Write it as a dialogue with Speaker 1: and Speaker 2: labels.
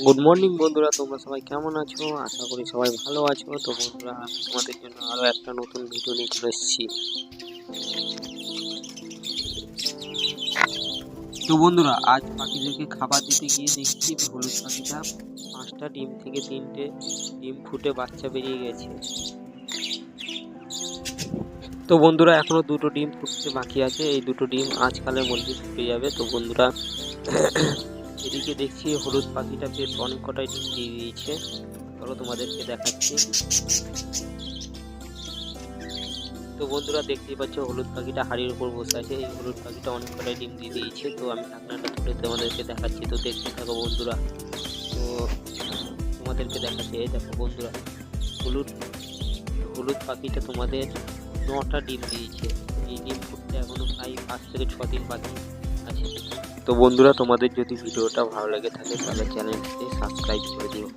Speaker 1: Good morning বন্ধুরা, তোমরা সবাই কেমন আছো? আশা করি সবাই ভালো আছো। তো বন্ধুরা, আমি তোমাদের জন্য আরও একটা নতুন ভিডিও নিয়ে চলে এসেছি। তো বন্ধুরা, আজ পাখিদেরকে খাবার দিতে গিয়ে দেখছি হলুদ পাখিটা 5টা ডিম থেকে 3টে ডিম ফুটে বাচ্চা বেরিয়ে গেছে। তো বন্ধুরা, এখনো 2টো ডিম ফুটতে বাকি আছে। এই 2টো ডিম আজকালের মধ্যে ফুটে যাবে। তো বন্ধুরা, এদিকে দেখছি হলুদ পাখিটা বেশ অনেক কটাই ডিম দিয়ে দিয়েছে। চলো তোমাদেরকে দেখাচ্ছি। তো বন্ধুরা, দেখতেই পাচ্ছ হলুদ পাখিটা হাড়ির উপর বসে আছে। এই হলুদ পাখিটা অনেক কটাই ডিম দিয়ে দিয়েছে। তো আমি ঢাকনাটা তুলে তোমাদেরকে দেখাচ্ছি। তো দেখতে থাকো বন্ধুরা। তো তোমাদেরকে দেখাচ্ছি, এই দেখো বন্ধুরা, হলুদ হলুদ পাখিটা তোমাদের 9টা ডিম দিয়েছে। এই ডিম ফুটতে এখনো প্রায় 5 থেকে 6 দিন বাকি আছে। তো বন্ধুরা, তোমাদের যদি ভিডিওটা ভালো লেগে থাকে তাহলে চ্যানেলটিকে সাবস্ক্রাইব করে দিও।